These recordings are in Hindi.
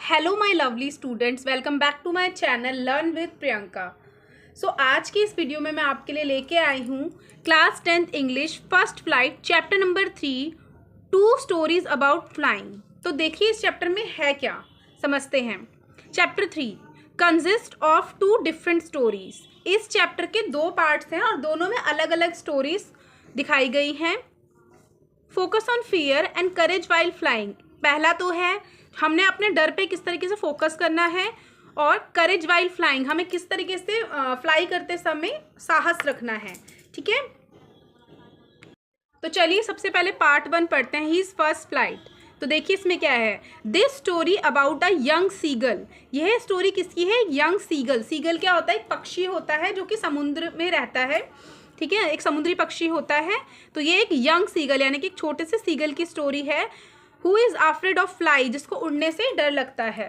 Hello my lovely students, welcome back to my channel learn with Priyanka. So आज की इस वीडियो में मैं आपके लिए लेके आई हूँ class 10th English first flight chapter number 3 two stories about flying. तो देखिए इस चैप्टर में है क्या, समझते हैं। Chapter 3 consist of 2 different stories. इस चैप्टर के 2 पार्ट्स हैं और दोनों में अलग अलग स्टोरीज दिखाई गई हैं। Focus on fear and courage while flying. पहला तो है हमने अपने डर पे किस तरीके से फोकस करना है, और करेज वाइल फ्लाइंग हमें किस तरीके से फ्लाई करते समय साहस रखना है। ठीक है, तो चलिए सबसे पहले पार्ट 1 पढ़ते हैं, हीज फर्स्ट फ्लाइट। तो देखिए इसमें क्या है, this story about a young seagull. यह स्टोरी किसकी है? Young seagull. सीगल क्या होता है? एक पक्षी होता है जो कि समुद्र में रहता है। ठीक है, एक समुद्री पक्षी होता है। तो ये एक यंग सीगल यानी कि एक छोटे से सीगल की स्टोरी है। Who is afraid of fly, जिसको उड़ने से डर लगता है।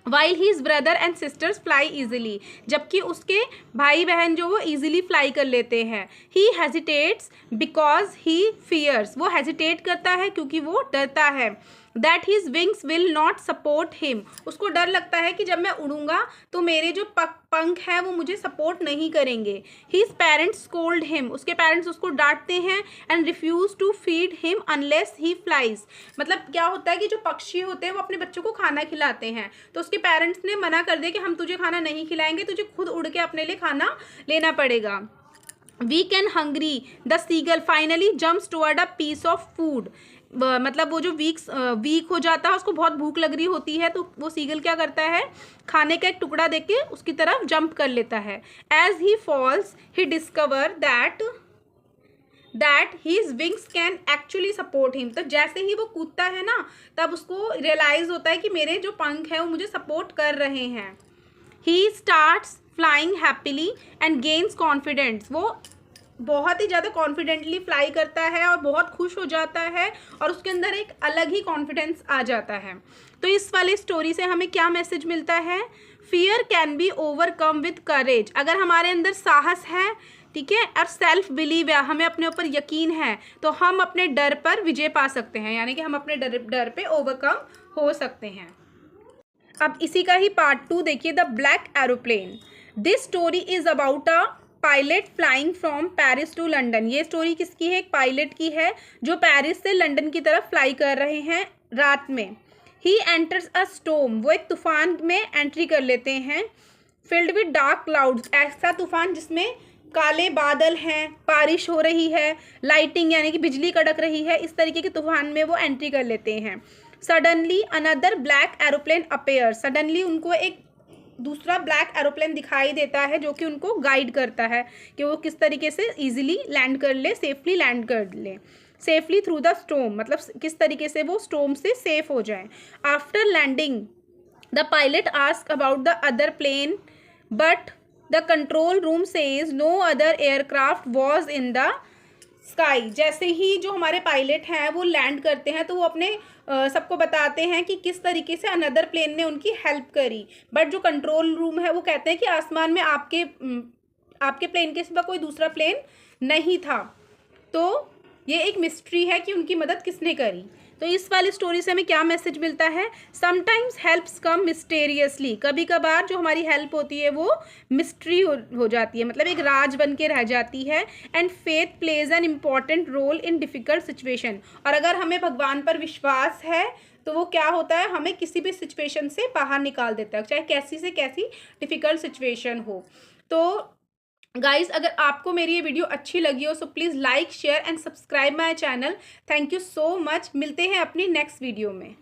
While his brother and sisters fly easily, जबकि उसके भाई बहन जो वो ईजिली फ्लाई कर लेते हैं। He hesitates because he fears, वो हेजिटेट करता है क्योंकि वो डरता है। That his wings will not support him, उसको डर लगता है कि जब मैं उड़ूंगा तो मेरे जो पंख हैं वो मुझे सपोर्ट नहीं करेंगे। हीज पेरेंट्स स्कोल्ड हिम, उसके पेरेंट्स उसको डांटते हैं। And refuse to feed him unless he flies, मतलब क्या होता है कि जो पक्षी होते हैं वो अपने बच्चों को खाना खिलाते हैं, तो उसके पेरेंट्स ने मना कर दिया कि हम तुझे खाना नहीं खिलाएंगे, तुझे खुद उड़ के अपने लिए खाना लेना पड़ेगा। Weak and hungry the seagull finally jumps toward a piece of food, मतलब वो जो वीक हो जाता है, उसको बहुत भूख लग रही होती है, तो वो सीगल क्या करता है, खाने का एक टुकड़ा देख के उसकी तरफ जंप कर लेता है। As he falls he discovers that his wings can actually support him, तो जैसे ही वो कूदता है ना, तब उसको रियलाइज होता है कि मेरे जो पंख हैं वो मुझे सपोर्ट कर रहे हैं। He starts flying happily and gains confidence, वो बहुत ही ज़्यादा कॉन्फिडेंटली फ्लाई करता है और बहुत खुश हो जाता है, और उसके अंदर एक अलग ही कॉन्फिडेंस आ जाता है। तो इस वाली स्टोरी से हमें क्या मैसेज मिलता है? Fear can be overcome with courage. अगर हमारे अंदर साहस है, ठीक है, और सेल्फ बिलीव है, हमें अपने ऊपर यकीन है, तो हम अपने डर पर विजय पा सकते हैं, यानी कि हम अपने डर पे ओवरकम हो सकते हैं। अब इसी का ही पार्ट 2 देखिए, the black aeroplane. This story is about a pilot flying from Paris to London. ये स्टोरी किसकी है? एक पायलट की है जो पेरिस से लंदन की तरफ फ्लाई कर रहे हैं रात में। ही एंटर्स अ स्टॉर्म, वो एक तूफान में एंट्री कर लेते हैं। फिल्ड विद डार्क क्लाउड्स, ऐसा तूफान जिसमें काले बादल हैं, बारिश हो रही है, लाइटिंग यानी कि बिजली कड़क रही है, इस तरीके के तूफान में वो एंट्री कर लेते हैं। Suddenly another black aeroplane appear, suddenly उनको एक दूसरा ब्लैक एरोप्लेन दिखाई देता है जो कि उनको गाइड करता है कि वो किस तरीके से इजीली लैंड कर ले, सेफली लैंड कर ले, सेफली थ्रू द स्टॉर्म, मतलब किस तरीके से वो स्टॉर्म से सेफ हो जाए। After landing the pilot ask about the other plane but the control room says no other aircraft was in the sky. जैसे ही जो हमारे पायलट हैं वो लैंड करते हैं, तो वो अपने सबको बताते हैं कि किस तरीके से अनदर प्लेन ने उनकी हेल्प करी, बट जो कंट्रोल रूम है वो कहते हैं कि आसमान में आपके प्लेन के सिवा कोई दूसरा प्लेन नहीं था। तो ये एक मिस्ट्री है कि उनकी मदद किसने करी। तो इस वाली स्टोरी से हमें क्या मैसेज मिलता है? समटाइम्स हेल्प्स कम मिस्टेरियसली, कभी कभार जो हमारी हेल्प होती है वो मिस्ट्री हो जाती है, मतलब एक राज बन के रह जाती है। And faith plays an important role in difficult situation, और अगर हमें भगवान पर विश्वास है तो वो क्या होता है, हमें किसी भी सिचुएशन से बाहर निकाल देता है, चाहे कैसी से कैसी डिफ़िकल्ट सिचुएशन हो। तो गाइज अगर आपको मेरी ये वीडियो अच्छी लगी हो, so please like share and subscribe my channel. Thank you so much, मिलते हैं अपनी नेक्स्ट वीडियो में।